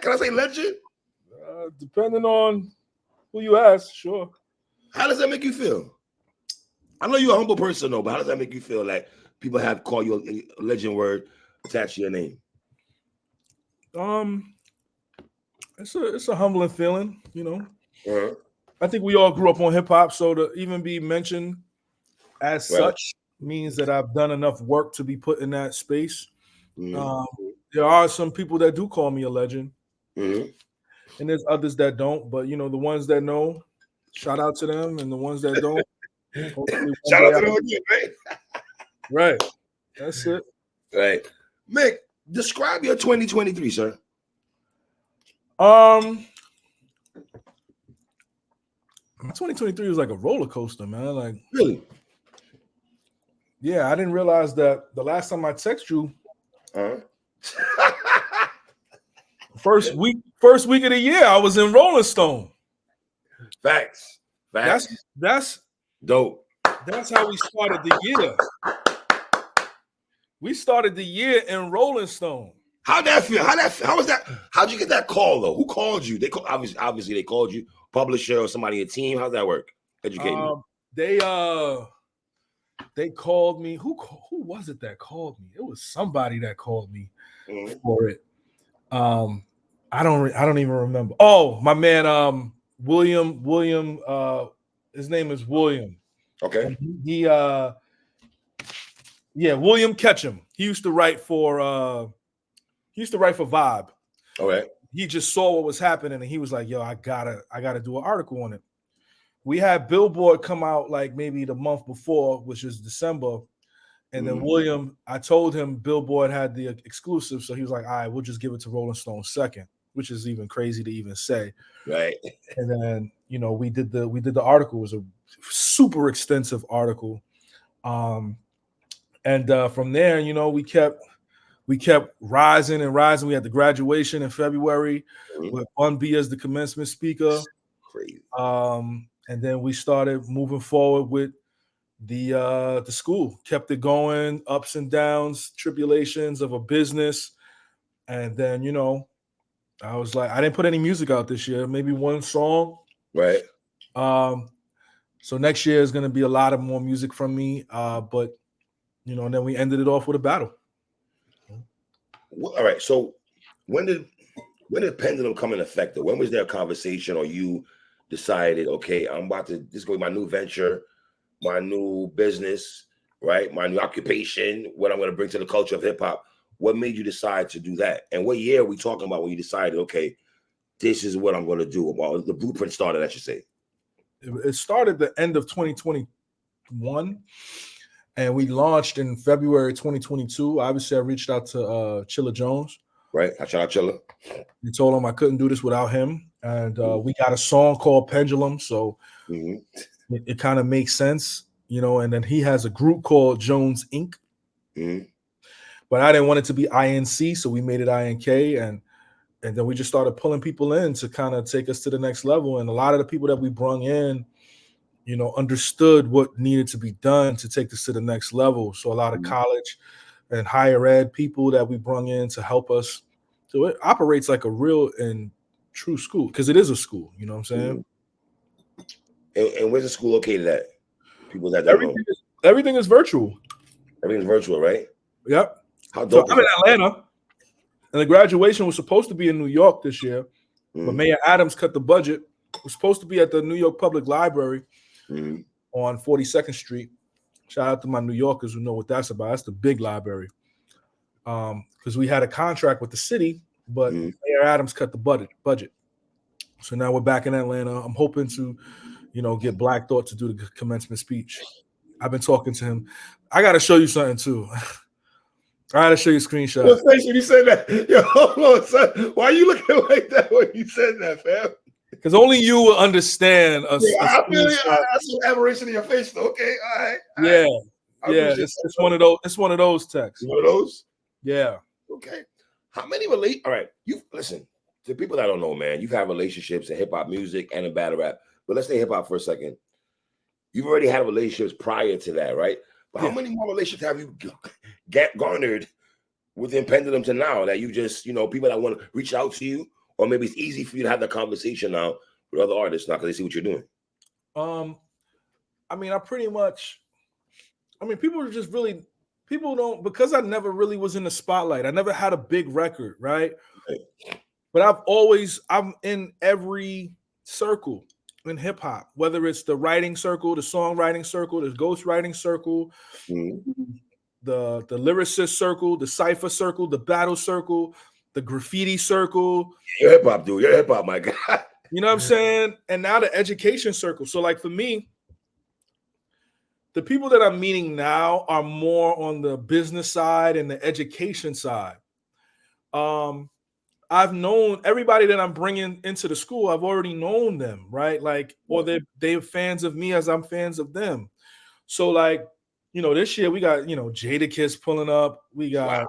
that? Can I say legend? Depending on who you ask, sure. How does that make you feel? I know you're a humble person, though, but how does that make you feel? Like people have called you a legend word attached to your name. It's a humbling feeling, you know. I think we all grew up on hip hop, so to even be mentioned as such means that I've done enough work to be put in that space. There are some people that do call me a legend, and there's others that don't. But you know, the ones that know, shout out to them, and the ones that don't, shout out to them again, right? Right, that's it. Right, Mick, describe your 2023, sir. 2023 was like a roller coaster, man. Like, really? Yeah, I didn't realize that the last time I texted you, first week of the year, I was in Rolling Stone. Facts. That's dope. That's how we started the year. We started the year in Rolling Stone. How'd that feel? How was that? How'd you get that call though? Who called you? Obviously they called you, publisher or somebody on your team. How'd that work? Educate me. They called me. Who was it that called me? It was somebody that called me for it. I don't even remember. Oh, my man, William. His name is William. Okay. William Ketchum. He used to write for Vibe. Okay. He just saw what was happening and he was like, "Yo, I gotta do an article on it." We had Billboard come out like maybe the month before, which is December. And then William, I told him Billboard had the exclusive. So he was like, all right, we'll just give it to Rolling Stone second, which is even crazy to even say. Right. And then, you know, we did the article. It was a super extensive article. And from there, you know, we kept rising and rising. We had the graduation in February with Bun B as the commencement speaker. Crazy. And then we started moving forward with the school, kept it going, ups and downs, tribulations of a business. And then, you know, I was like, I didn't put any music out this year, maybe one song. Right. So next year is going to be a lot of more music from me. But, you know, and then we ended it off with a battle. All right. So when did Pendulum come in effect? When was there a conversation or you decided, okay, I'm about to, this is going to be my new venture, my new business, right? My new occupation, what I'm going to bring to the culture of hip hop. What made you decide to do that? And what year are we talking about when you decided, okay, this is what I'm going to do? Well, the blueprint started, I should say. It started the end of 2021, and we launched in February 2022. Obviously, I reached out to Chilla Jones. Right, I shout out Chilla. You told him I couldn't do this without him. And we got a song called Pendulum, so it kind of makes sense, you know. And then he has a group called Jones Inc. But I didn't want it to be INC, so we made it INK. And then we just started pulling people in to kind of take us to the next level. And a lot of the people that we brung in, you know, understood what needed to be done to take this to the next level. So a lot of college and higher ed people that we brung in to help us. So it operates like a real and true school, because it is a school, you know what I'm saying? And where's the school located at? People that everything is virtual. Everything's virtual, right? Yep. How dope? So I'm in Atlanta, and the graduation was supposed to be in New York this year, but Mayor Adams cut the budget. It was supposed to be at the New York Public Library on 42nd Street. Shout out to my New Yorkers who know what that's about. That's the big library. Because we had a contract with the city, but Mayor Adams cut the budget. So now we're back in Atlanta. I'm hoping to, you know, get Black Thought to do the commencement speech. I've been talking to him. I got to show you something too. I got to show you a screenshot. Your face when you said that. Yo, hold on, son. Why are you looking like that when you said that, fam? Because only you will understand us. I feel some aberration in your face, though. Okay, all right. Yeah. It's one of those. It's one of those texts. One of those. Yeah. Okay. How many all right. You listen to people that don't know, man. You've had relationships in hip hop music and in battle rap, but let's stay hip hop for a second. You've already had relationships prior to that, right? But how many more relationships have you garnered within Pendulum to now that you just, you know, people that want to reach out to you or maybe it's easy for you to have that conversation now with other artists now because they see what you're doing? I mean, people are just really, people don't, because I never really was in the spotlight. I never had a big record, right? But I'm in every circle in hip hop, whether it's the writing circle, the songwriting circle, the ghostwriting circle, the lyricist circle, the cipher circle, the battle circle, the graffiti circle. You're hip hop, dude. You're hip hop, my God. You know what I'm saying? And now the education circle. So like for me, the people that I'm meeting now are more on the business side and the education side. I've known everybody that I'm bringing into the school. I've already known them, right? Like, or they're fans of me as I'm fans of them. So like, this year we got, Jadakiss pulling up. We got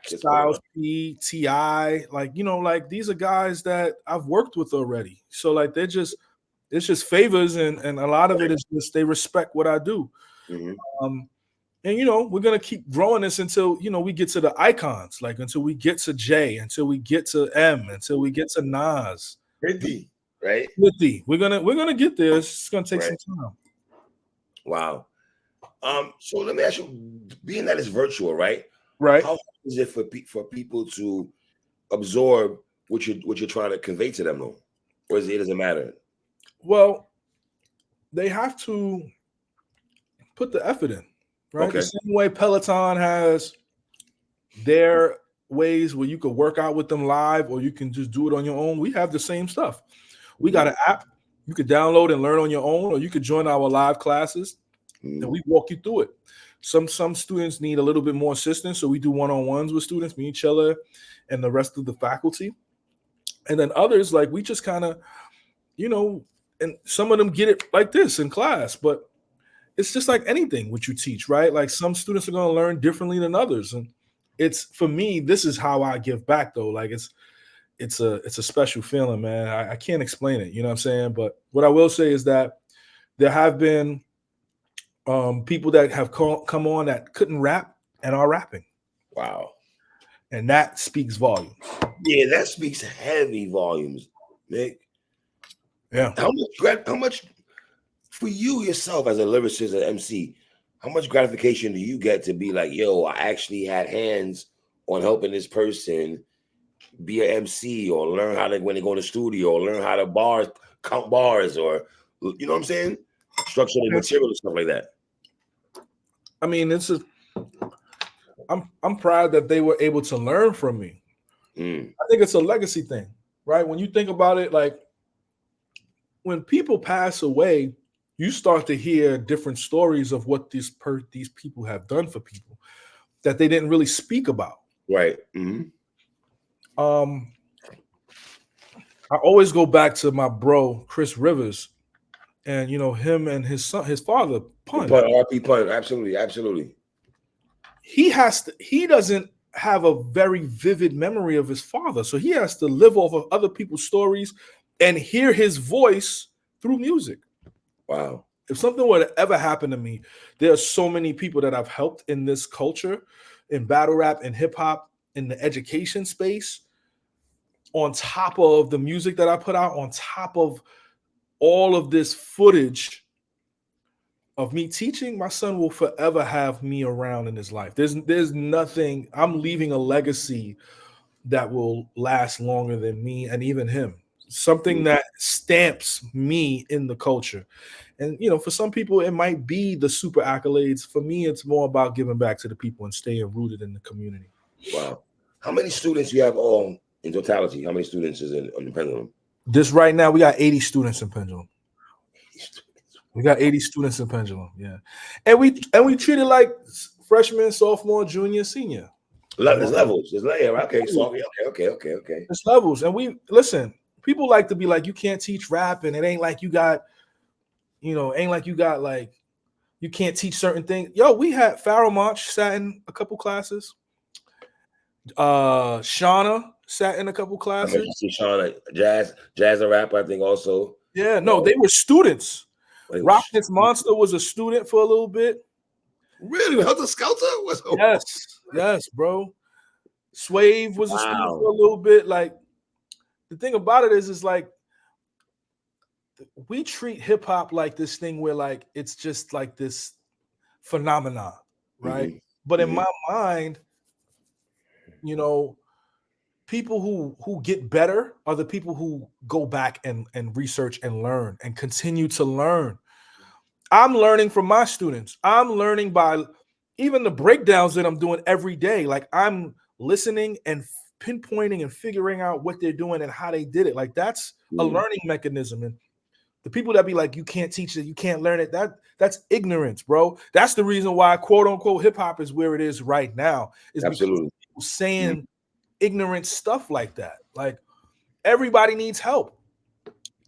Styles P, T.I. Like, like these are guys that I've worked with already. So like, it's just favors. And a lot of it is just, they respect what I do. And we're gonna keep growing this until we get to the icons, like until we get to Jay, until we get to M, until we get to Nas. 50, right? 50. We're gonna get there. It's gonna take some time. Wow. So let me ask you, being that it's virtual, right? Right. How hard is it for people to absorb what you're trying to convey to them, though, or it doesn't matter? Well, they have to put the effort in. Right. Okay. The same way Peloton has their ways where you could work out with them live, or you can just do it on your own. We have the same stuff. We got an app you could download and learn on your own, or you could join our live classes and we walk you through it. Some students need a little bit more assistance, so we do one-on-ones with students, me, each other, and the rest of the faculty. And then others, like we just kind of, and some of them get it like this in class, but it's just like anything what you teach, right? Like some students are going to learn differently than others. And it's, for me, this is how I give back though. Like it's a special feeling, man. I can't explain it. You know what I'm saying? But what I will say is that there have been people that have come on that couldn't rap and are rapping. Wow. And that speaks volumes. Yeah, that speaks heavy volumes, Nick. Yeah. How much for you yourself as a lyricist and MC, how much gratification do you get to be like, yo, I actually had hands on helping this person be an MC, or learn how to, when they go in the studio, or learn how to count bars, or, you know what I'm saying? Structure the material and stuff like that. I mean, I'm proud that they were able to learn from me. I think it's a legacy thing, right? When you think about it, like when people pass away, you start to hear different stories of what these people have done for people that they didn't really speak about. Right. I always go back to my bro, Chris Rivers, and him and his father, Pun. RP Pun, absolutely. He doesn't have a very vivid memory of his father, so he has to live off of other people's stories and hear his voice through music. Wow. If something were to ever happen to me, there are so many people that I've helped in this culture, in battle rap and hip hop, in the education space, on top of the music that I put out, on top of all of this footage of me teaching. My son will forever have me around in his life. There's nothing, I'm leaving a legacy that will last longer than me and even him. Something that stamps me in the culture. And, for some people, it might be the super accolades. For me, it's more about giving back to the people and staying rooted in the community. Wow. How many students you have all in totality? How many students is on the Pendulum? This right now, we got 80 students in Pendulum. We got 80 students in Pendulum, yeah. And we treat it like freshman, sophomore, junior, senior. There's levels. Okay, so okay. There's levels. And listen, people like to be like, you can't teach rap, and it ain't like you got, like, you can't teach certain things. Yo, we had Pharaoh Monch sat in a couple classes. Shauna sat in a couple classes. I see Shauna, jazz and rap, I think also. Yeah, no, they were students. Rockets Monster was a student for a little bit. Really? Helter Skelter? Yes, bro. Swave was a student for a little bit. Like, the thing about it is like we treat hip hop like this thing where like it's just like this phenomenon, right? But in my mind, you know, people who get better are the people who go back and research and learn and continue to learn. I'm learning from my students. I'm learning by even the breakdowns that I'm doing every day. Like I'm listening and pinpointing and figuring out what they're doing and how they did it. Like that's a learning mechanism. And the people that be like, you can't teach it, you can't learn it, that's ignorance, bro. That's the reason why quote unquote hip hop is where it is right now. Is because people saying ignorant stuff like that. Like everybody needs help.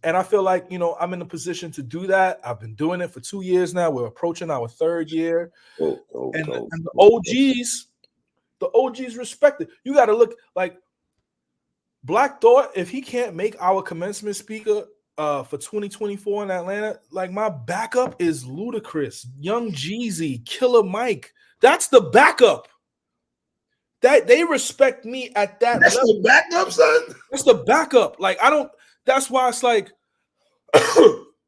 And I feel like, you know, I'm in a position to do that. I've been doing it for 2 years now. We're approaching our 3rd year. And the OGs respect it. You got to look like Black Thought. If he can't make our commencement speaker for 2024 in Atlanta, like my backup is Ludacris, Young Jeezy, Killer Mike. That's the backup. That they respect me at that level. The backup, son. That's the backup. Like I don't. That's why it's like,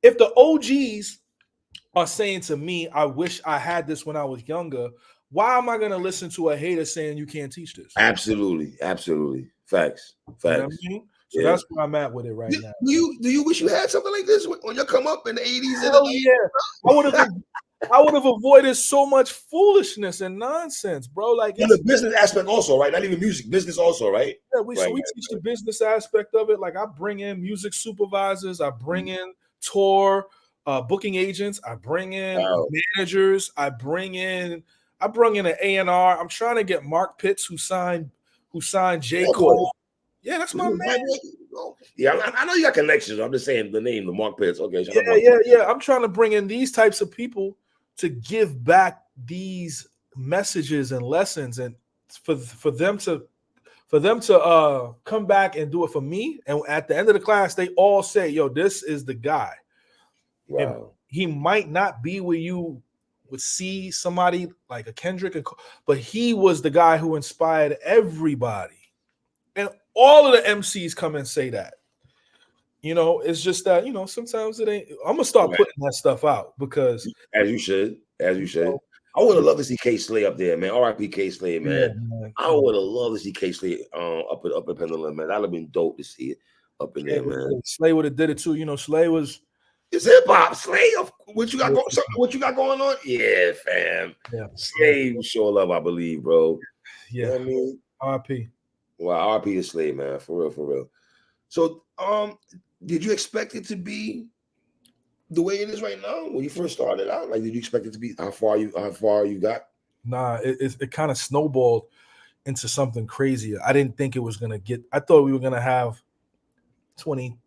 if the OGs are saying to me, I wish I had this when I was younger, why am I going to listen to a hater saying you can't teach this? Absolutely. Facts. You know what I mean? So that's where I'm at with it right now. Do you wish you had something like this when you come up in the 80s? Hell yeah. I would have avoided so much foolishness and nonsense, bro. Like in the business aspect also, right? Not even music, business also, right? Yeah, we teach the business aspect of it. Like I bring in music supervisors, I bring in tour booking agents, I bring in managers, I bring in an A&R. I'm trying to get Mark Pitts, who signed J. Cole. Yeah, that's my man. Yeah, I know you got connections. I'm just saying the name, the Mark Pitts. Okay. Yeah. I'm trying to bring in these types of people to give back these messages and lessons, and for them to come back and do it for me. And at the end of the class, they all say, "Yo, this is the guy." Wow. And he might not be where you would see somebody like a Kendrick, but he was the guy who inspired everybody. And all of the MCs come and say that. You know, it's just that, you know, sometimes it ain't. I'm gonna start putting that stuff out because as you should. I would have loved to see K Slay up there, man. R.I.P. K Slay, man. Yeah, man. I would have loved to see K Slay up at Pendulum, man. That'd have been dope to see it up in there, man. Slay would have did it too. You know, Slay was. It's hip hop, Slay. What you got going on? Yeah, fam. Yeah, Slay, sure love, I believe, bro. Yeah, you know what I mean, R.I.P. Wow, R.I.P. to Slay, man, for real. So, did you expect it to be the way it is right now when you first started out? Like, did you expect it to be how far you got? Nah, it kind of snowballed into something crazier. I didn't think it was gonna get. I thought we were gonna have 20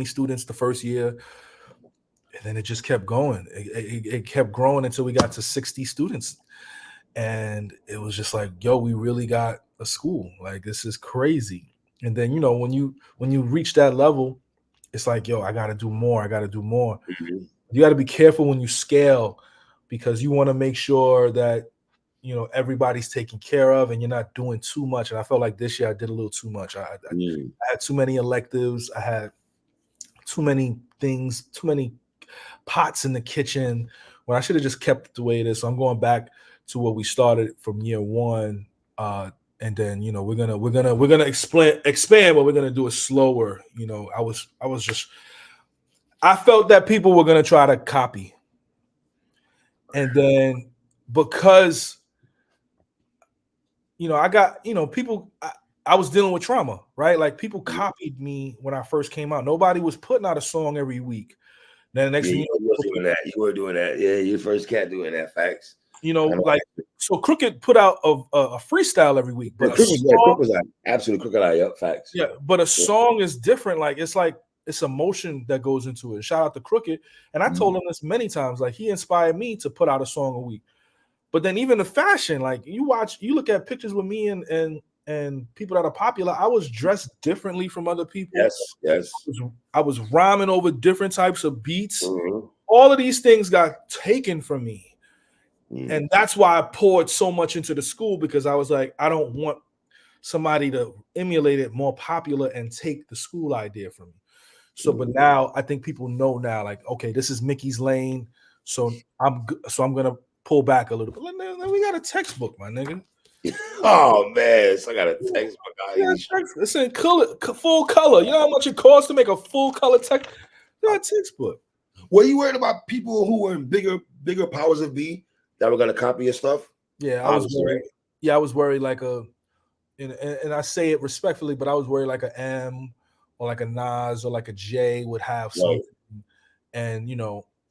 students the first year, and then it just kept going. It kept growing until we got to 60 students, and it was just like, yo, we really got a school. Like, this is crazy. And then, you know, when you reach that level, it's like, yo, I got to do more. Mm-hmm. You got to be careful when you scale, because you want to make sure that, you know, everybody's taken care of and you're not doing too much. And I felt like this year I did a little too much. I had too many electives. I had too many things, too many pots in the kitchen, when I should have just kept it the way it is. So I'm going back to what we started from year one. And then, you know, we're gonna expand, but we're gonna do it slower. You know, I felt that people were gonna try to copy, and then because, you know, I got, you know, people. I was dealing with trauma, right? Like, people copied me when I first came out. Nobody was putting out a song every week. Then the next thing you were doing that. Yeah, you first cat doing that. Facts. You know, like, so Crooked put out a freestyle every week. But Crooked was absolutely Crooked. Yep, facts. Yeah, but a song is different. Like, it's emotion that goes into it. Shout out to Crooked. And I told him this many times. Like, he inspired me to put out a song a week. But then even the fashion, like, you look at pictures with me and people that are popular, I was dressed differently from other people. Yes. I was rhyming over different types of beats. Mm-hmm. All of these things got taken from me. And that's why I poured so much into the school, because I was like, I don't want somebody to emulate it, more popular, and take the school idea from me. So, but now I think people know now, like, okay, this is Mickey's lane. So I'm gonna pull back a little bit. We got a textbook, my nigga. Oh man, so I got a textbook out here. It's in color, full color. You know how much it costs to make a full color text? Textbook. Were you worried about people who were in bigger powers of B that were gonna copy your stuff? Yeah, I was worried. Yeah, I was worried like and I say it respectfully, but I was worried like a M or like a Nas or like a J would have something, and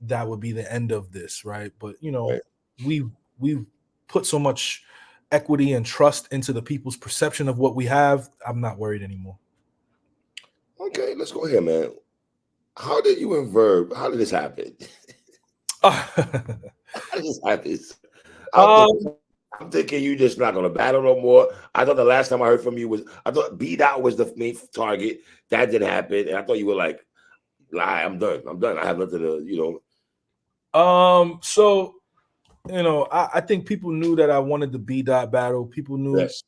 that would be the end of this, right? But we've put so much equity and trust into the people's perception of what we have. I'm not worried anymore. Okay, let's go here, man. How did you and Verb? How did this happen? How did this happen? I'm thinking you just not gonna battle no more. I thought the last time I heard from you I thought Bdot was the main target. That didn't happen, and I thought you were like, "Lie, I'm done. I have nothing to, So, I think people knew that I wanted the Bdot battle. People knew. Yes.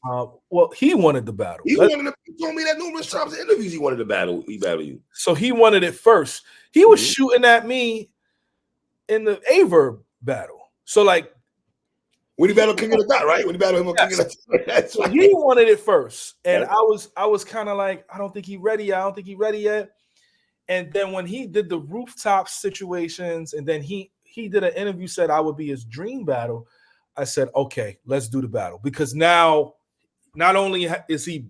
Well, he wanted the battle. He told me that numerous times in interviews. He wanted to battle. He battled you. So he wanted it first. He was shooting at me in the Verb battle. So like. When he battled King of the Dot, right? When he battled him on King of the Dot. That's right. He wanted it first. And I was kind of like, I don't think he's ready yet. And then when he did the rooftop situations, and then he did an interview, said I would be his dream battle. I said, okay, let's do the battle. Because now, not only is he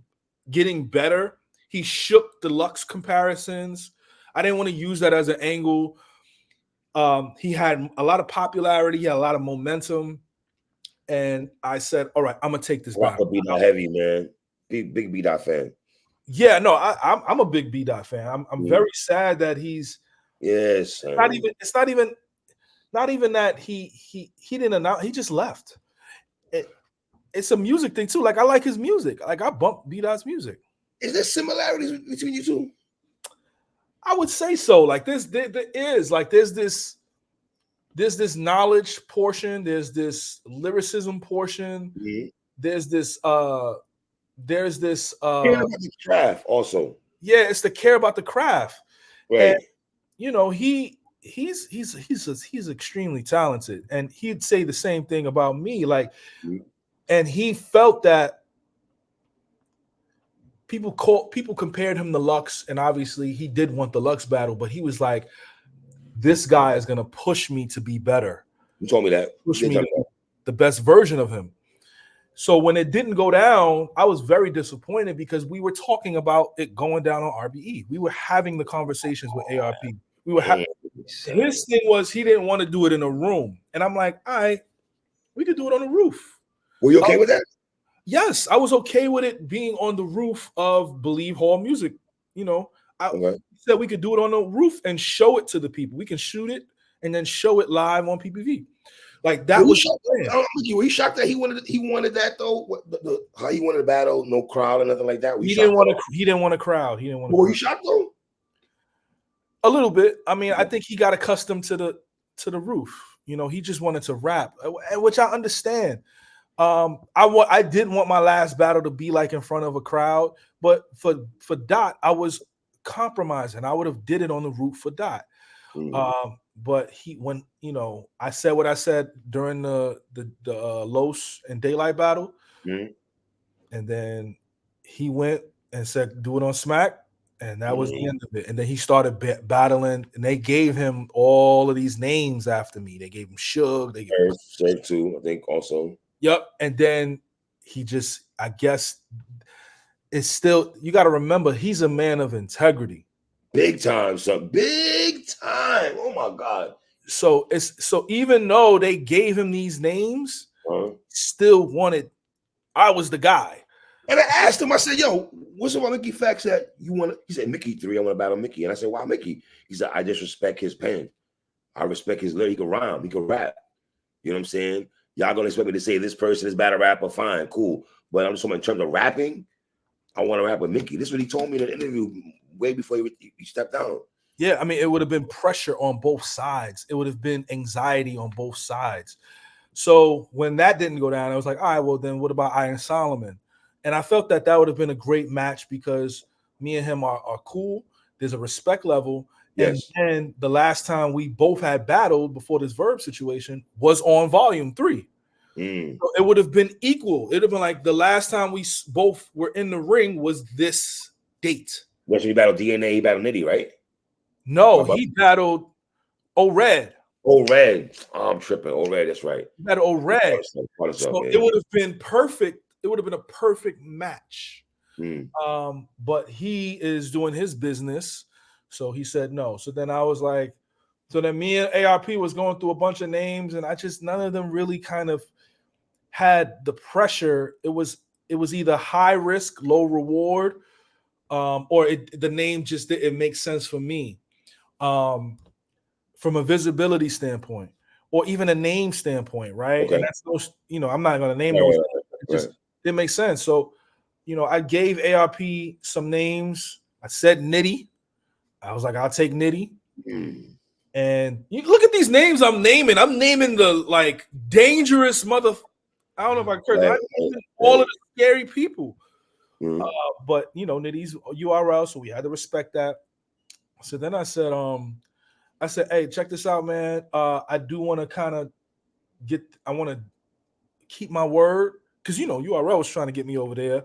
getting better, he shook deluxe comparisons. I didn't want to use that as an angle. He had a lot of popularity. He had a lot of momentum. And I said, all right, I'm going to take this battle. Bdot heavy, man. Big Bdot fan. Yeah, no, I'm a big Bdot fan. I'm very sad that he's not even that he didn't announce, he just left. It's a music thing too. Like I like his music. Like I bump Bdot's music. Is there similarities between you two? I would say so. Like there is like there's this knowledge portion, there's this lyricism portion, there's this care about the craft also. Yeah, it's the care about the craft. Right. And he's extremely talented, and he'd say the same thing about me. Like, and he felt that people compared him to Lux, and obviously he did want the Lux battle, but he was like, this guy is gonna push me to be better. You told me that. Push me to be the best version of him. So when it didn't go down, I was very disappointed because we were talking about it going down on RBE. We were having the conversations with ARP. We were having. His thing was he didn't want to do it in a room, and I'm like, all right, we could do it on the roof. Were you okay with that? Yes, I was okay with it being on the roof of Believe Hall Music. I said we could do it on the roof and show it to the people. We can shoot it and then show it live on PPV. Like that was. Were you shocked that he wanted that though? How he wanted a battle, no crowd or nothing like that. He didn't want a crowd. Were you shocked though? A little bit. I mean, I think he got accustomed to the roof. He just wanted to rap, which I understand. I didn't want my last battle to be like in front of a crowd, but for Dot, I was compromising. I would have did it on the roof for Dot. But I said what I said during the Los and Daylight battle, and then he went and said, do it on Smack. And that was the end of it. And then he started battling, and they gave him all of these names after me. They gave him Suge. They gave him Suge too, I think also. Yep. And then he just, I guess, it's still, you got to remember, he's a man of integrity. Big time, son. Big time. Oh my God. So even though they gave him these names, still wanted, I was the guy. And I asked him, I said, yo, what's about Mickey Factz that you want to? He said, Mickey 3, I want to battle Mickey. And I said, why Mickey? He said, I just respect his pen. I respect his lyric. He can rhyme. He can rap. You know what I'm saying? Y'all going to expect me to say this person is battle rapper. Fine, cool. But I'm just talking in terms of rapping, I want to rap with Mickey. This is what he told me in the interview way before he stepped down. Yeah, I mean, it would have been pressure on both sides. It would have been anxiety on both sides. So when that didn't go down, I was like, all right, well, then what about Iron Solomon? And I felt that would have been a great match because me and him are cool. There's a respect level. Yes. And then the last time we both had battled before this Verb situation was on Volume 3. So it would have been equal. It would have been like the last time we both were in the ring was this date. When you battled DNA, he battled Nitty, right? No, he battled O-Red. O-Red. Oh, I'm tripping. O-Red, that's right. He battled O-Red. So it would have been perfect. It would have been a perfect match. But he is doing his business. So he said no. So then I was like, so then me and ARP was going through a bunch of names, and none of them really kind of had the pressure. It was either high risk, low reward, or the name just didn't make sense for me from a visibility standpoint, or even a name standpoint, right? Okay. And that's those, I'm not going to name those. It just didn't make sense. So, I gave ARP some names. I said Nitty. I was like, I'll take Nitty. And you look at these names I'm naming. I'm naming the like dangerous mother. I don't know if I could. I'm naming all of the scary people. But Nitty's URL, so we had to respect that. So then I said, hey, check this out, man. I do want to kind of I want to keep my word because URL was trying to get me over there.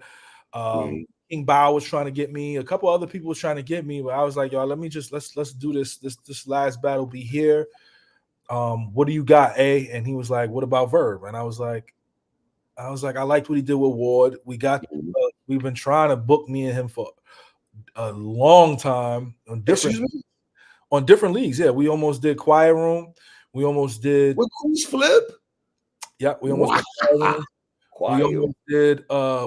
King Bao was trying to get me. A couple other people was trying to get me, but I was like, y'all, let's do this. This last battle be here. What do you got, A? And he was like, what about Verb? And I was like, I liked what he did with Ward. We've been trying to book me and him for a long time on different leagues. Yeah, we almost did Quiet Room. We almost did with Who's Flip. Yeah, we almost did Quiet Room.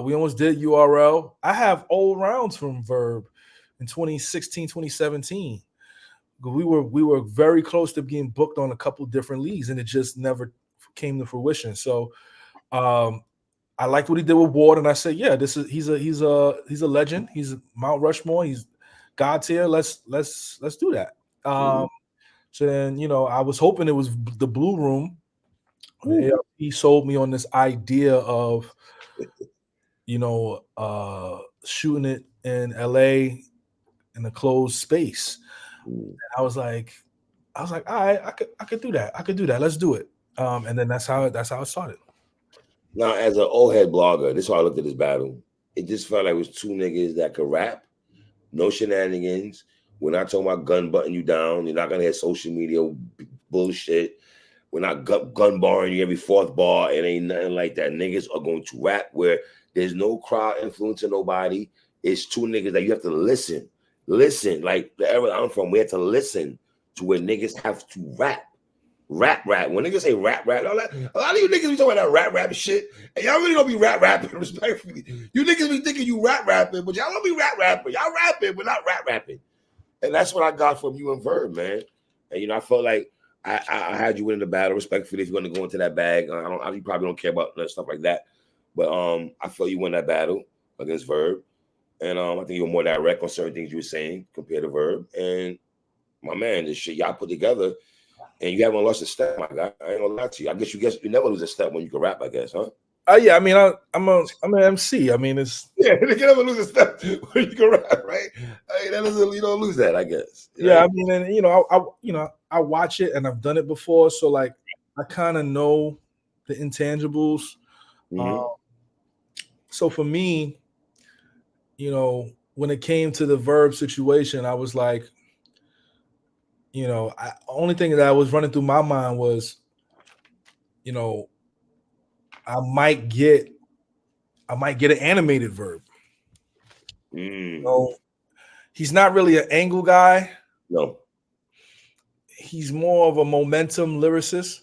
We almost did URL. I have old rounds from Verb in 2016, 2017. We were very close to being booked on a couple different leagues, and it just never came to fruition. So I liked what he did with Ward, and I said, yeah, he's a legend. He's Mount Rushmore. He's God tier. Let's do that. So then I was hoping it was the Blue Room. He sold me on this idea of shooting it in LA in a closed space. And I was like, all right, I could do that. Let's do it. And then that's how it started. Now, as an old head blogger, this is how I looked at this battle. It just felt like it was two niggas that could rap, no shenanigans. We're not talking about gun butting you down. You're not gonna have social media bullshit. We're not gun barring you every fourth bar. It ain't nothing like that. Niggas are going to rap where there's no crowd influencing nobody. It's two niggas that you have to listen. Listen, like the era I'm from, we had to listen to where niggas have to rap. Rap. When niggas say rap, all that, a lot of you niggas be talking about that rap shit, and y'all really don't be rapping respectfully. You niggas be thinking you rapping, but y'all don't be rapping. Y'all rapping, but not rapping. And that's what I got from you and Verb, man. And I felt like I had you win the battle respectfully. If you're going to go into that bag, you probably don't care about stuff like that. But I felt you won that battle against Verb, and I think you were more direct on certain things you were saying compared to Verb. And my man, this shit y'all put together, and you haven't lost a step, my guy. I ain't gonna lie to you. I guess you never lose a step when you can rap, I guess, huh? Yeah, I mean, I'm an MC. I mean, it's you never lose a step when you can rap, right? I mean, that doesn't, you don't lose that, I guess. Yeah, I mean, and I watch it and I've done it before, so like I kind of know the intangibles. So for me, when it came to the Verb situation, I was like, only thing that was running through my mind was, I might get an animated Verb. He's not really an angle guy. No. He's more of a momentum lyricist.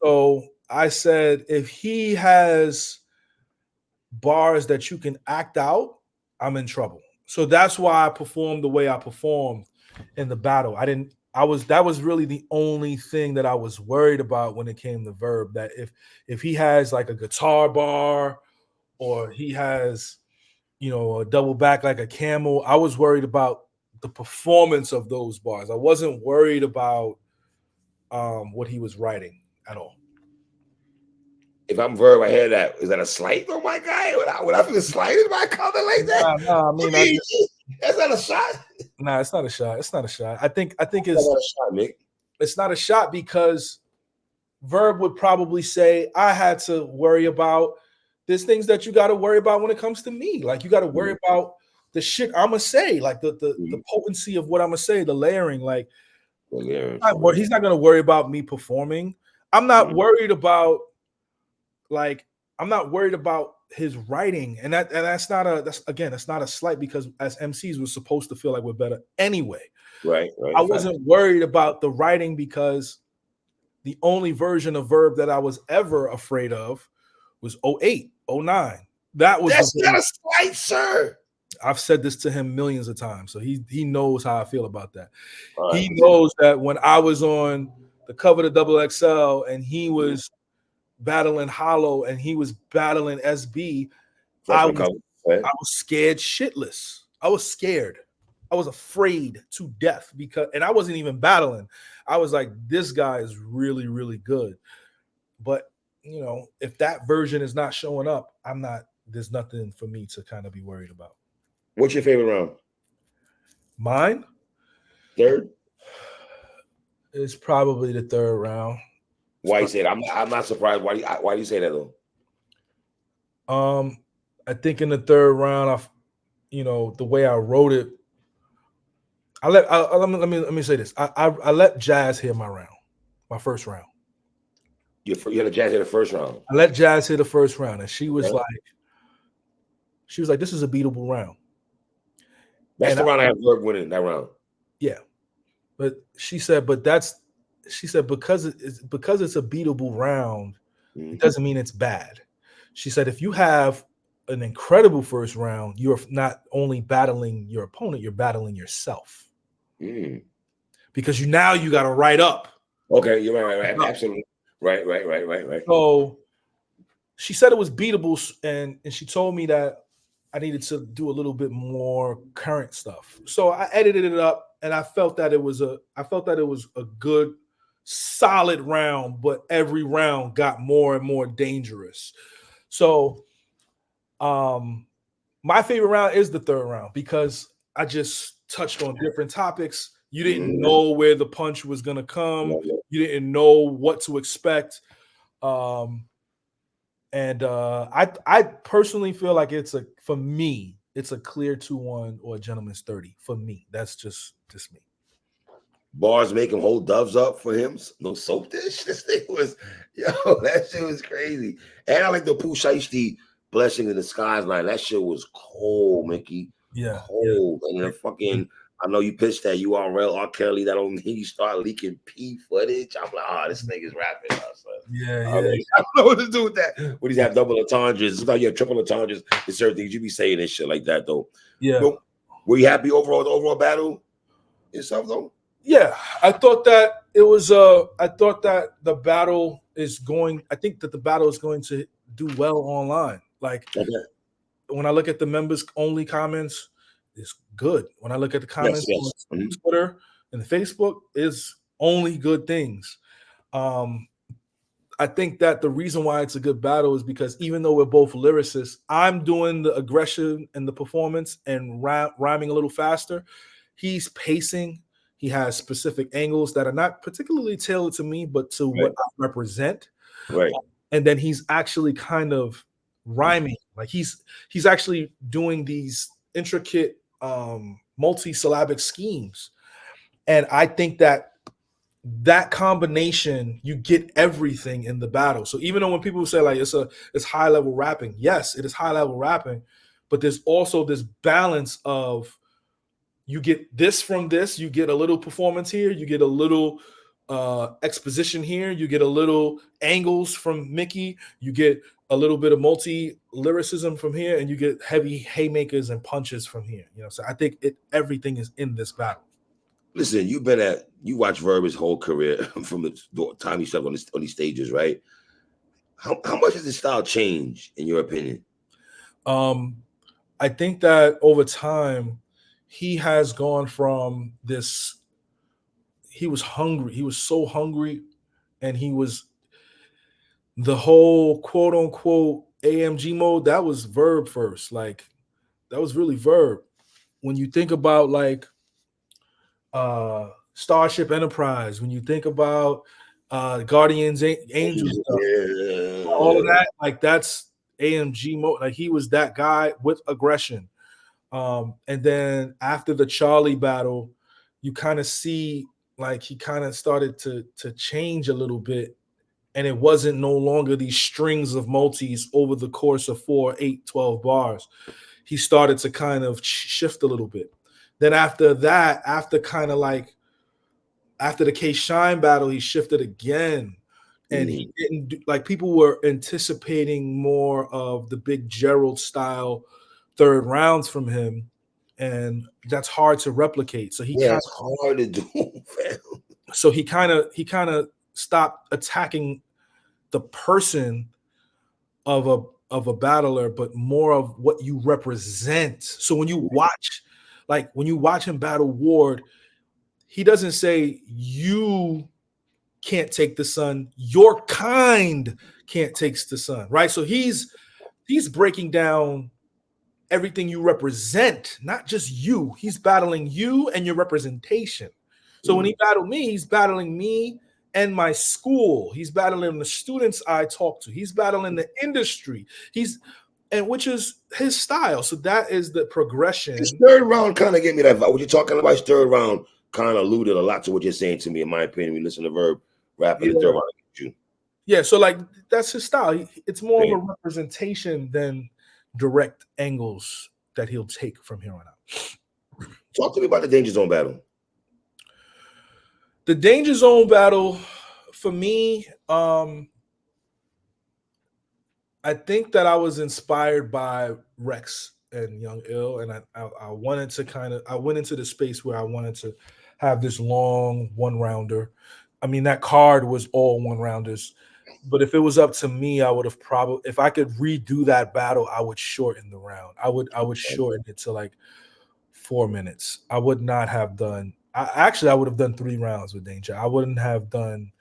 So I said, if he has bars that you can act out, I'm in trouble. So that's why I performed the way I performed in the battle. That was really the only thing that I was worried about when it came to Verb, that if he has like a guitar bar or he has, a double back like a camel, I was worried about the performance of those bars. I wasn't worried about what he was writing at all. If I'm Verb, I hear that. Is that a slight on my guy? Would I feel slighted by a comment like that? Nah, I mean, that's not a shot. Nah, it's not a shot. It's not a shot. I think That's not a shot, Mick. It's not a shot because Verb would probably say, I had to worry about there's things that you got to worry about when it comes to me. Like you got to worry about the shit I'm gonna say, like the potency of what I'm gonna say, the layering. Like he's not gonna worry about me performing. I'm not worried about I'm not worried about his writing, and that's not a slight because as MCs we're supposed to feel like we're better anyway. Right. I wasn't worried about the writing because the only version of Verb that I was ever afraid of was 08, 09. That's not a slight, sir. I've said this to him millions of times, so he knows how I feel about that. He knows that when I was on the cover of Double XL and he was battling Hollow and he was battling SB, I was scared shitless. I was scared. I was afraid to death and I wasn't even battling. I was like, this guy is really, really good. But if that version is not showing up, there's nothing for me to kind of be worried about. What's your favorite round? Mine? Third? It's probably the third round. Why you say that? I'm not surprised. Why do you say that though? I think in the third round, the way I wrote it, let me say this. I let Jazz hit my first round. You had a Jazz hit the first round. I let Jazz hit the first round, and she was like, "This is a beatable round." That's the round I have Verb winning that round. Yeah, but she said because it's a beatable round, it doesn't mean it's bad. She said if you have an incredible first round, you're not only battling your opponent, you're battling yourself. Because you got to write up. Okay, you're right. Absolutely. Right. So she said it was beatable, and she told me that I needed to do a little bit more current stuff. So I edited it up, and I felt that it was a good, solid round, but every round got more and more dangerous. So my favorite round is the third round because I just touched on different topics. You didn't know where the punch was going to come. You didn't know what to expect. I personally feel like for me, it's a clear 2-1 or a gentleman's 30. For me, that's just me. Bars make him hold doves up for him. No soap dish. This thing was, that shit was crazy. And I like the Pooh Shiesty blessing in the skies line. That shit was cold, Mickey. Yeah. Cold. And then fucking, I know you pitched that URL R. Kelly. That don't mean you start leaking P footage. I'm like, this nigga's rapping. Yeah. I don't know what to do with that. When he's have double entendres, sometimes you have triple entendres. There's certain things you be saying and shit like that, though. Yeah. But were you happy overall, the overall battle itself, though? Yeah, I thought that it was. I thought that the battle is going. I think that the battle is going to do well online. Like when I look at the members only comments, it's good. When I look at the comments on Twitter and Facebook, it's only good things. I think that the reason why it's a good battle is because even though we're both lyricists, I'm doing the aggression and the performance and rhyming a little faster. He's pacing. He has specific angles that are not particularly tailored to me, but to what I represent. Right. And then he's actually kind of rhyming. Like he's actually doing these intricate multi-syllabic schemes. And I think that combination, you get everything in the battle. So even though when people say like it's high level rapping, yes, it is high level rapping, but there's also this balance of you get this from this, you get a little performance here, you get a little exposition here, you get a little angles from Mickey, you get a little bit of multi-lyricism from here, and you get heavy haymakers and punches from here. So I think everything is in this battle. Listen, you watch Verb his whole career from the time he stepped on these stages, right? How much has his style changed, in your opinion? I think that over time, he has gone from this. He was hungry. He was so hungry, and he was the whole quote unquote AMG mode, that was Verb first. Like that was really Verb. When you think about like Starship Enterprise, when you think about Guardians Angel stuff, all of that, like that's AMG mode. Like he was that guy with aggression. And then after the Charlie battle, you kind of see like he kind of started to change a little bit, and it wasn't no longer these strings of multis over the course of 4, 8, 12 bars. He started to kind of shift a little bit. Then after that, after kind of like after the K Shine battle, he shifted again. And he didn't do, like people were anticipating more of the big Gerald style third rounds from him, and that's hard to replicate. So it's hard to do. So he kind of stopped attacking the person of a battler, but more of what you represent. So when you watch him battle Ward, he doesn't say you can't take the sun, your kind can't take the sun, right? So he's breaking down everything you represent, not just you. He's battling you and your representation. So when he battled me, he's battling me and my school. He's battling the students I talk to. He's battling the industry. Which is his style. So that is the progression. His third round kind of gave me that vibe. What you're talking about, his third round kind of alluded a lot to what you're saying to me, in my opinion. We listen to Verb rapping the third round. Yeah, so like that's his style. It's more of a representation than direct angles that he'll take from here on out. Talk to me about the Danger Zone battle. The Danger Zone battle, for me, I think that I was inspired by Rex and Young Ill, and I wanted to I went into the space where I wanted to have this long one rounder. I mean, that card was all one rounders, but if it was up to me, I would have probably, if I could redo that battle, I would shorten the round. I would shorten it to like 4 minutes. I would not have done. I would have done 3 rounds with Danger. I wouldn't have done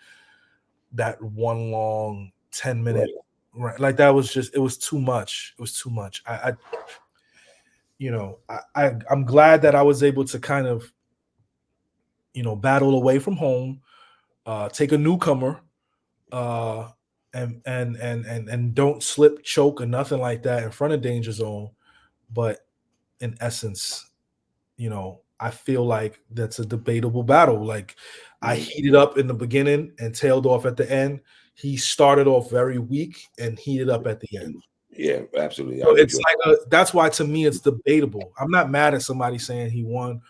that one long 10-minute. Right, like that was just, it was too much. It was too much. I'm glad that I was able to kind of, battle away from home, take a newcomer, and don't slip, choke, or nothing like that in front of Danger Zone. But in essence, I feel like that's a debatable battle. Like I heated up in the beginning and tailed off at the end. He started off very weak and heated up at the end. Yeah, absolutely. So it's like that's why to me it's debatable. I'm not mad at somebody saying he won.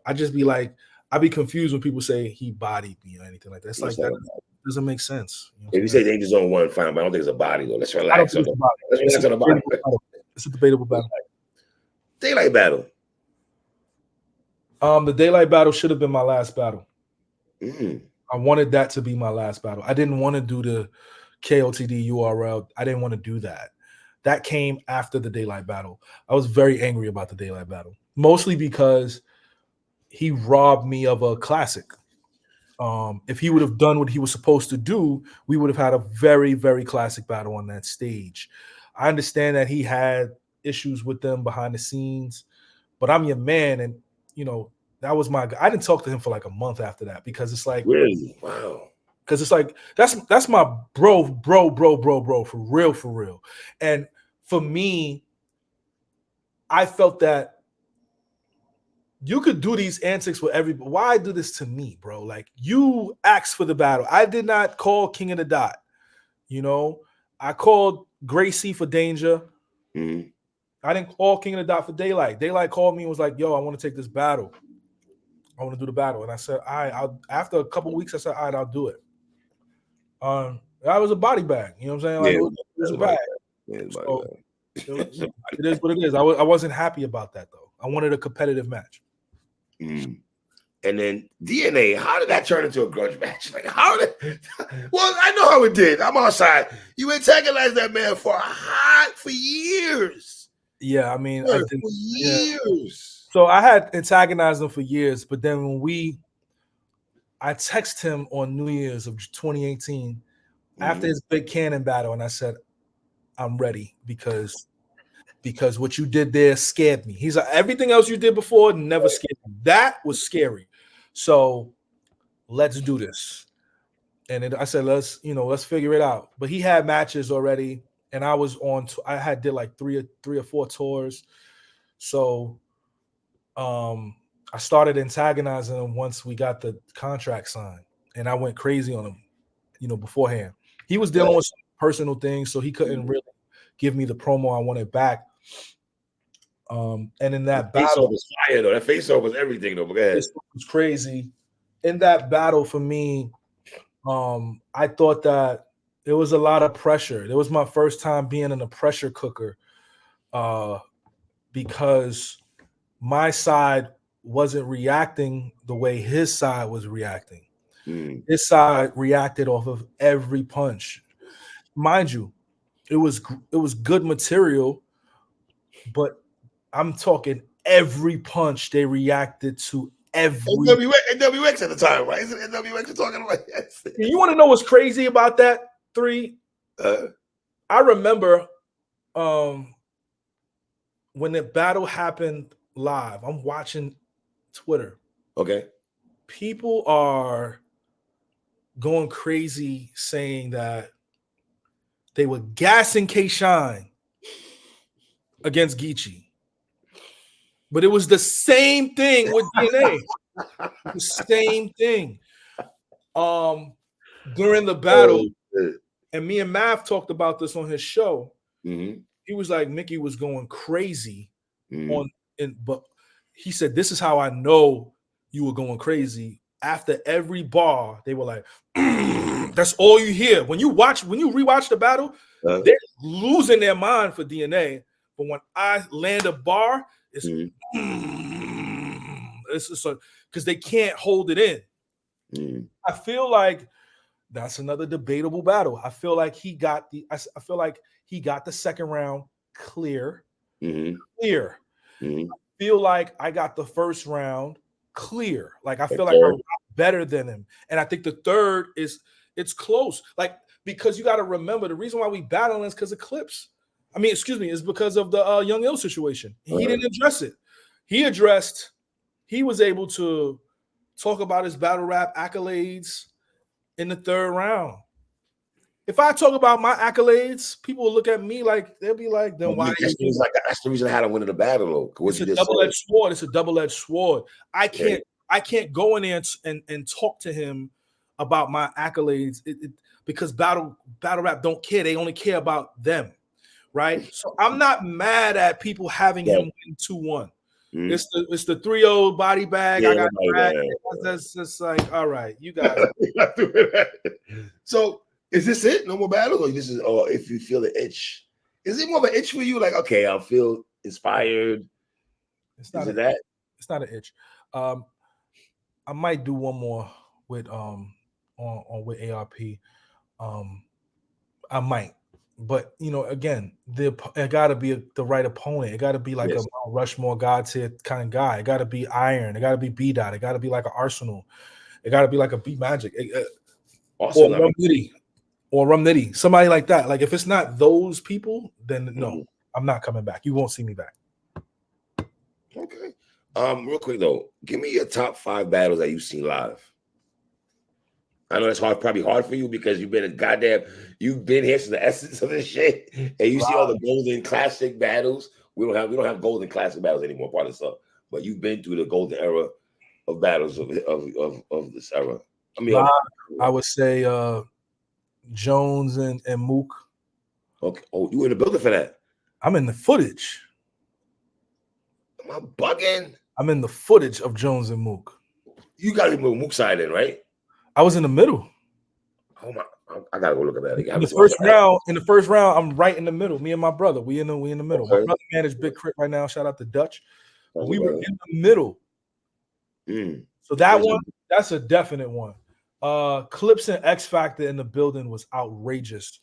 I just be like, I'd be confused when people say he bodied me or anything like that. It's like that doesn't make sense. If you say Danger Zone won, fine, but I don't think it's a body though. Let's relax. Let's relax on the body. It's a debatable battle. Daylight battle. The daylight battle should have been my last battle. I wanted that to be my last battle. I didn't want to do the KOTD URL. I didn't want to do that. That came after the daylight battle. I was very angry about the daylight battle, mostly because he robbed me of a classic. If he would have done what he was supposed to do, we would have had a very, very classic battle on that stage. I understand that he had issues with them behind the scenes, but I'm your man, and that was my guy. I didn't talk to him for like a month after that because it's like, really, wow. Because it's like that's my bro, for real. And for me, I felt that you could do these antics with everybody. Why do this to me, bro? Like you asked for the battle. I did not call King of the Dot. I called Gracie for Danger. I didn't call King of the Dot for Daylight. Daylight called me and was like, "Yo, I want to take this battle. I want to do the battle." And I said, "All right." After a couple of weeks, I said, "All right, I'll do it." That was a body bag. You know what I'm saying? Like, it was a bag. It is what it is. I wasn't happy about that though. I wanted a competitive match. And then DNA, how did that turn into a grudge match? Like how did? Well, I know how it did. I'm outside. You antagonized that man for years. Yeah, I mean, for years. Yeah. So I had antagonized him for years, but then when I texted him on New Year's of 2018, after his big cannon battle, and I said, I'm ready because what you did there scared me. He's like, everything else you did before never scared me. That was scary. So let's do this. And I said, let's figure it out. But he had matches already, and I was on. I did like three or four tours. So I started antagonizing him once we got the contract signed, and I went crazy on him, beforehand. He was dealing with some personal things, so he couldn't really give me the promo I wanted back. And in that battle was fire though. That face-off was everything though. But go ahead. It was crazy. In that battle for me, I thought that it was a lot of pressure. It was my first time being in a pressure cooker, because my side wasn't reacting the way his side was reacting. His side reacted off of every punch. Mind you, it was good material, but I'm talking every punch they reacted to. NWX at the time, right? Isn't NWX you're talking about? Yes. You want to know what's crazy about that? I remember when the battle happened live. I'm watching Twitter. Okay. People are going crazy saying that they were gassing K-Shine against Geechee. But it was the same thing with DNA. The same thing. During the battle, and me and Mav talked about this on his show. He was like, Mickey was going crazy but he said, this is how I know you were going crazy. After every bar, they were like, that's all you hear. When you rewatch the battle, they're losing their mind for DNA. But when I land a bar, it's just because they can't hold it in. I feel like that's another debatable battle. I feel like he got the second round clear. Clear. I feel like I got the first round clear. Like I feel like I'm better than him. And I think the third it's close. Like, because you got to remember the reason why we battling is because of Clips. Is because of the Young Ill situation. He didn't address it. He was able to talk about his battle rap accolades in the third round. If I talk about my accolades, people will look at me like, they'll be like, then why? That's the reason I had to win in the battle, though. It's a double-edged sword. It's a double-edged sword. I can't go in there and talk to him about my accolades because battle rap don't care. They only care about them, right? So I'm not mad at people having him win 2-1. It's the 3-0 body bag. I got that's just like, all right, you guys. So is this it? No more battles, or if you feel the itch, is it more of an itch for you? Like, okay, I feel inspired. It's not an itch. I might do one more with with ARP. I might. But again, it got to be the right opponent. It got to be like a Mount Rushmore God tier kind of guy. It got to be Iron. It got to be Bdot. It got to be like an Arsenal. It got to be like a B Magic or Rum Nitty. Somebody like that. Like if it's not those people, then no, I'm not coming back. You won't see me back. Okay. Real quick though, give me your top 5 battles that you've seen live. I know it's probably hard for you because you've been here since the essence of this shit, and you see all the golden classic battles. We don't have golden classic battles anymore, part of the stuff. But you've been through the golden era of battles of this era. I would say Jones and Mook. Okay. Oh, you in the building for that? I'm in the footage. Am I bugging? I'm in the footage of Jones and Mook. You got to move Mook side in, right? I was in the middle. Oh my! I gotta go look at that again. In the first round, I'm right in the middle. Me and my brother, we in the middle. Okay. My brother managed Big Crit right now. Shout out to Dutch. We were in the middle. So that's a definite one. Clips and X Factor in the building was outrageous.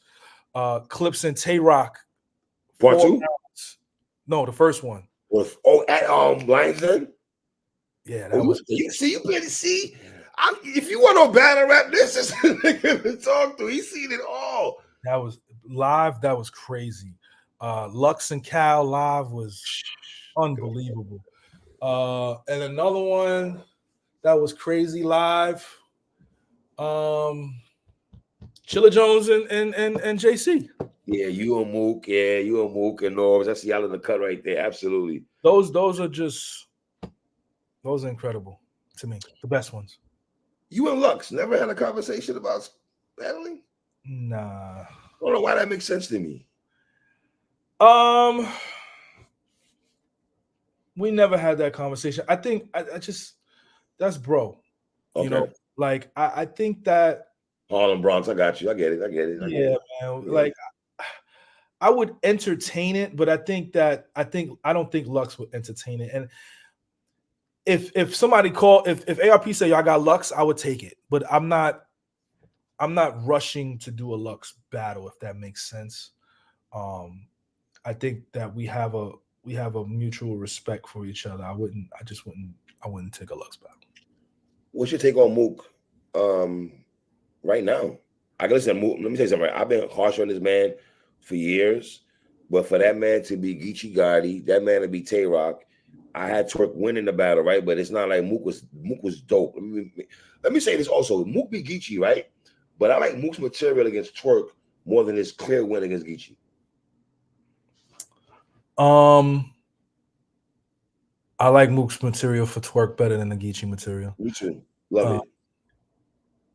Clips and Tay Rock. Part 2? No, the first one. At Lions Den? Yeah, that was. You barely see. If you want to battle rap, this is the nigga to talk to. He's seen it all. That was live. That was crazy. Lux and Cal live was unbelievable. And another one that was crazy live. Chilla Jones and JC. Yeah, you and Mook. Yeah, you and Mook and Norbs. I see y'all in the cut right there. Absolutely. Those are incredible to me. The best ones. You and Lux never had a conversation about battling? Nah. I don't know why that makes sense to me. We never had that conversation. I think I just that's bro. Okay. You know, like I think that Harlem Bronx, I got you. I get it. Man. Yeah. Like I would entertain it, but I don't think Lux would entertain it. And if somebody called, if ARP say y'all got Lux, I would take it. But I'm not rushing to do a Lux battle, if that makes sense. I think that we have a mutual respect for each other. I wouldn't take a Lux battle. What's your take on Mook right now? I can listen to Mook. Let me tell you something. I've been harsh on this man for years, but for that man to be Geechee Gotti, that man to be Tay Rock, I had Twerk winning the battle, right? But it's not like Mook was dope. Let me say this also. Mook beat Geechee, right? But I like Mook's material against Twerk more than his clear win against Geechee. I like Mook's material for Twerk better than the Geechee material. Me too. Love it.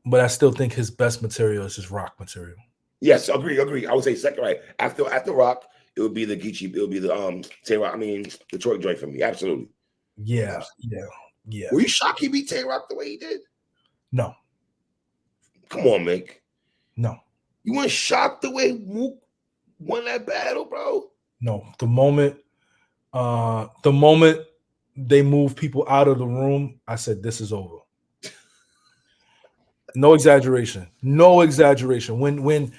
But I still think his best material is his rock material. Yes, agree. I would say second, right? After rock, it would be the Geechee. It would be the Tay Rock. I mean, the Twerk joint for me. Absolutely. Yeah. Were you shocked he beat Tay Rock the way he did? No. Come on, Mick. No. You weren't shocked the way Mook won that battle, bro? No. The moment they moved people out of the room, I said, this is over. No exaggeration. When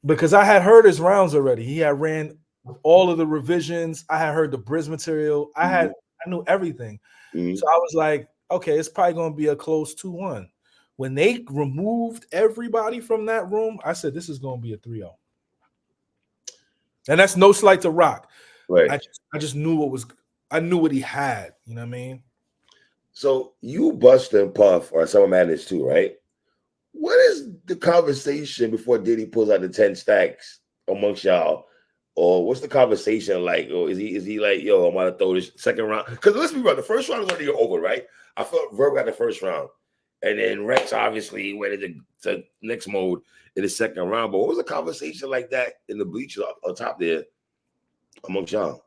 because I had heard his rounds already. He had ran all of the revisions. I had heard the Briz material. I knew everything. Mm-hmm. So I was like, okay, it's probably going to be a close 2-1. When they removed everybody from that room, I said, this is going to be a 3-0. And that's no slight to Rock. Right. I just knew I knew what he had. You know what I mean? So you, Busta, and Puff are Summer Madness too, right? What is the conversation before Diddy pulls out the 10 stacks amongst y'all? Or what's the conversation like? Or is he like, yo, I'm about to throw this second round? Because let's be real, the first round is already over, right? I felt Verb got the first round. And then Rex obviously went into next mode in the second round. But what was the conversation like that in the bleachers on top there amongst y'all?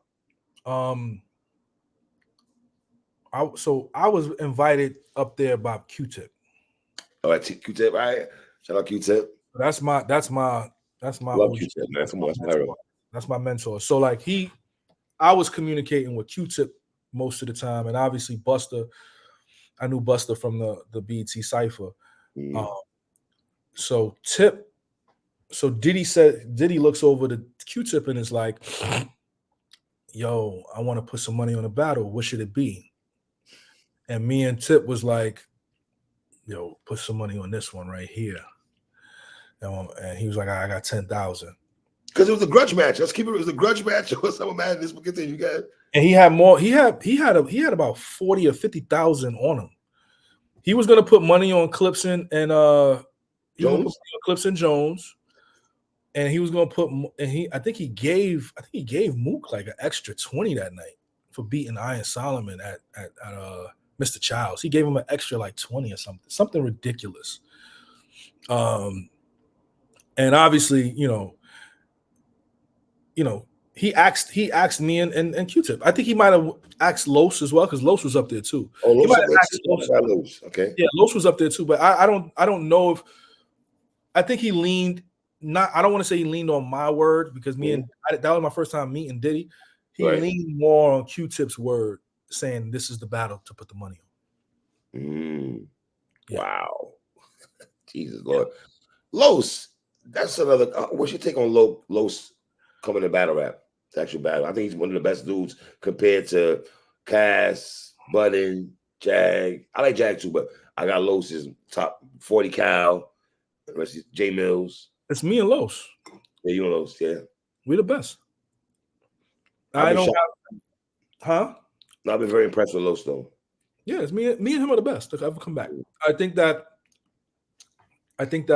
I was invited up there by Q-Tip. All right, Q-Tip, all right. Shout out Q-Tip. That's my love Q-Tip, man. That's my mentor. So like I was communicating with Q-Tip most of the time, and obviously Busta. I knew Busta from the BET Cypher. So Diddy looks over to Q-Tip and is like, yo, I want to put some money on a battle. What should it be? And me and Tip was like, yo, put some money on this one right here. And he was like, I got 10,000. Because it was a grudge match. Let's keep it. It was a grudge match. What's Summer Madness? We'll continue, guys. And he had more. He had about 40 or 50,000 on him. He was gonna put money on Clipson and Jones, and he was gonna put. And I think he gave Mook like an extra 20 that night for beating Iron Solomon at Mr. Childs. He gave him an extra like 20 or something ridiculous. And obviously, you know, he asked me and Q-Tip. I think he might have asked Los as well, because Los was up there too. Oh, Los. Okay. Yeah, Los was up there too, but I don't know if I think he leaned. I don't want to say he leaned on my word, because that was my first time meeting Diddy. He leaned more on Q-Tip's word, saying this is the battle to put the money on. Yeah. Wow. Jesus Lord. Los, that's another. What's your take on Los coming to battle rap? It's actual battle. I think he's one of the best dudes compared to Cass, Budden, Jag. I like Jag too, but I got Los's top 40 Cal. The rest is J Mills. It's me and Los. Yeah, you and Los. Yeah, we the best. I don't have, huh? I've been very impressed with Los though. Yeah, it's me and him are the best to ever come back. I think that I think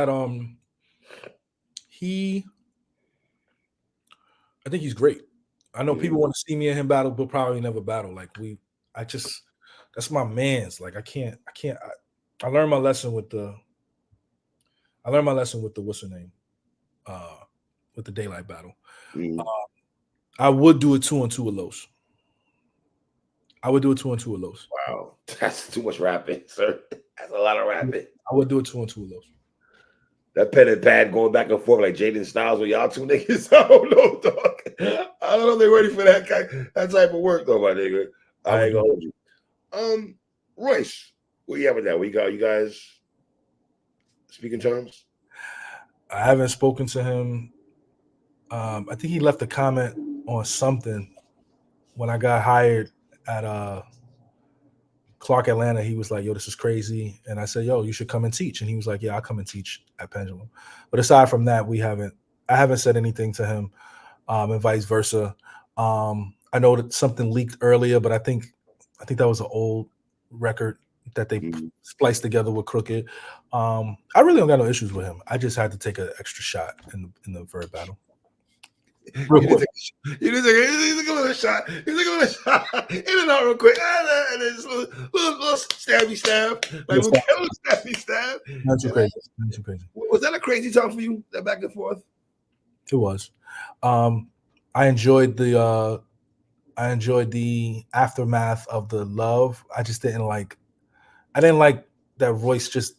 he's great. I know people want to see me and him battle, but probably never battle. Like that's my man's. Like I learned my lesson with the what's her name? With the daylight battle. I would do a 2-on-2 with Los. I would do a 2-on-2 with Los. Wow, that's too much rapping, sir. That's a lot of rapping. I would do a 2-on-2 with Los. That pen and pad going back and forth like Jaden Styles with y'all two niggas. I don't know, dog. I don't know if they're ready for that type of work, though, my nigga. I ain't gonna hold you. Royce, where you at with that? You guys speaking terms? I haven't spoken to him. I think he left a comment on something when I got hired at Clark Atlanta. He was like, yo, this is crazy. And I said, yo, you should come and teach. And he was like, yeah, I'll come and teach at Pendulum. But aside from that, I haven't said anything to him, and vice versa. I know that something leaked earlier, but I think that was an old record that they spliced together with Crooked. I really don't got no issues with him. I just had to take an extra shot in the Verb battle. He's a little shot. He's a little shot. In and out real quick. And then just a little stabby stab. Like we'll kill a stabby stab. Not too crazy. Was that a crazy time for you? That back and forth? It was. I enjoyed the aftermath of the love. I just didn't like that Royce just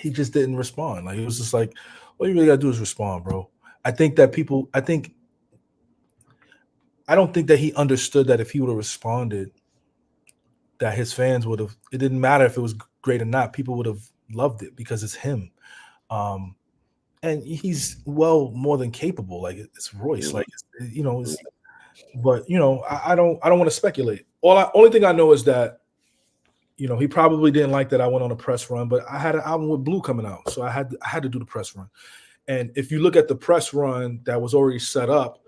didn't respond. Like it was just like, all you really gotta do is respond, bro. I don't think that he understood that if he would have responded, that his fans would have, it didn't matter if it was great or not, people would have loved it because it's him. And he's more than capable. Like it's Royce. Like but I don't want to speculate. Only thing I know is that he probably didn't like that I went on a press run, but I had an album with Blue coming out, so I had to do the press run. And if you look at the press run that was already set up,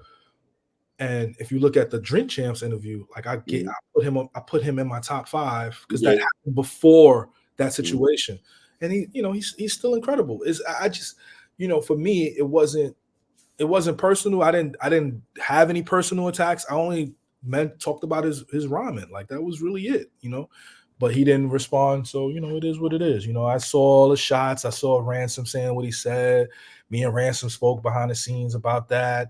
and if you look at the Drink Champs interview, like I put him in my top 5 because that happened before that situation. And he's still incredible. I just for me it wasn't personal. I didn't have any personal attacks. I only talked about his rhyming. Like that was really it, But he didn't respond, so it is what it is. I saw all the shots. I saw Ransom saying what he said. Me and Ransom spoke behind the scenes about that.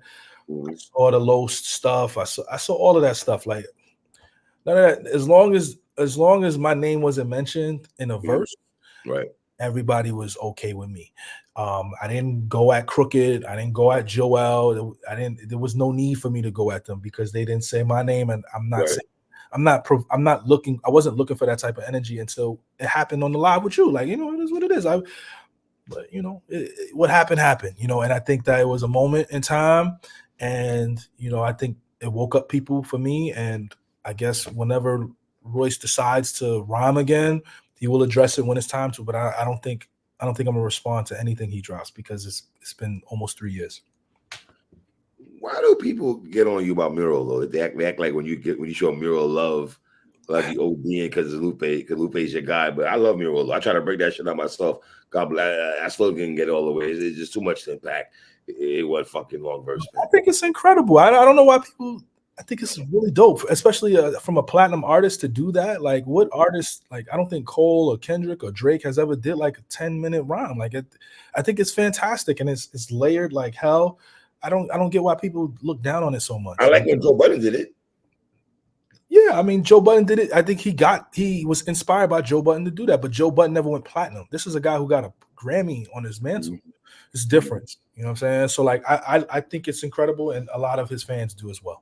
I saw the low stuff. I saw all of that stuff. Like none of that. As long as my name wasn't mentioned in a verse, right? Everybody was okay with me. I didn't go at Crooked. I didn't go at Joel. There was no need for me to go at them because they didn't say my name, and I'm not saying. I'm not looking. I wasn't looking for that type of energy until it happened on the live with you. Like it is what it is. But what happened, and I think that it was a moment in time, and I think it woke up people for me. And I guess whenever Royce decides to rhyme again, he will address it when it's time to. But I don't think I'm gonna respond to anything he drops because it's been almost 3 years. Why do people get on you about Mural though? They act like when you show Mural love, like you ODing because Lupe's your guy. But I love Mural. I try to break that shit out myself. God bless. I still didn't get it all the way. It's just too much to impact. It was fucking long verse. Man. I think it's incredible. I don't know why people. I think it's really dope, especially from a platinum artist to do that. Like, what artist? Like, I don't think Cole or Kendrick or Drake has ever did like a 10-minute rhyme. Like, I think it's fantastic and it's layered like hell. I don't get why people look down on it so much. I like when Joe Budden did it. Yeah, I mean, Joe Budden did it. I think he was inspired by Joe Budden to do that, but Joe Budden never went platinum. This is a guy who got a Grammy on his mantle. It's different. You know what I'm saying? So like, I think it's incredible, and a lot of his fans do as well.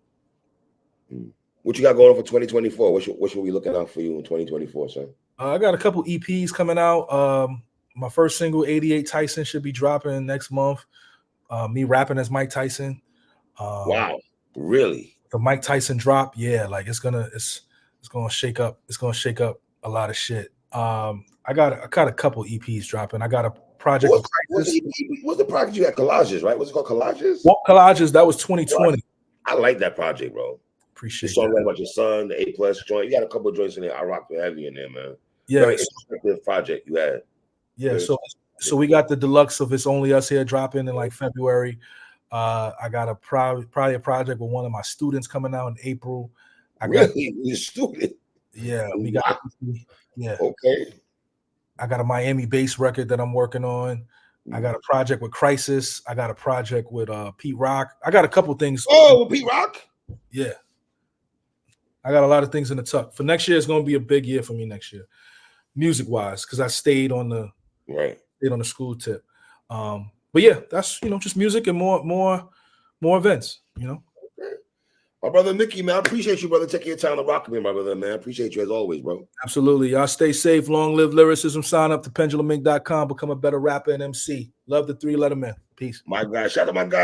What you got going on for 2024? What should we looking out for you in 2024, sir? I got a couple EPs coming out. My first single, 88 Tyson, should be dropping next month. Me rapping as Mike Tyson. Wow, really? The Mike Tyson drop, yeah, like it's gonna shake up. It's gonna shake up a lot of shit. I got a couple EPs dropping. I got a project with Crisis. What's the project you had? Collages, right? What's it called? Collages? What Collages? That was 2020. I like that project, bro. Appreciate the song that. about your son, the A+ joint. You got a couple of joints in there. I rock the heavy in there, man. Yeah, very introspective project you had. Yeah, so we got the deluxe of It's Only Us Here dropping in like February. I got probably a project with one of my students coming out in April. Your student? Yeah, we got. Yeah. Okay. I got a Miami-based record that I'm working on. I got a project with Crisis. I got a project with Pete Rock. I got a couple things. Oh, Pete Rock? Yeah. I got a lot of things in the tuck. For next year, it's going to be a big year for me next year, music-wise, because I stayed on the school tip. But yeah, that's just music and more events. Okay. My brother Mickey, man, I appreciate you, brother. Taking your time to rock with me, my brother, man. I appreciate you as always, bro. Absolutely. Y'all stay safe. Long live lyricism. Sign up to penduluminc.com. Become a better rapper and MC. Love the 3-letter man. Peace. My guy. Shout out to my guy.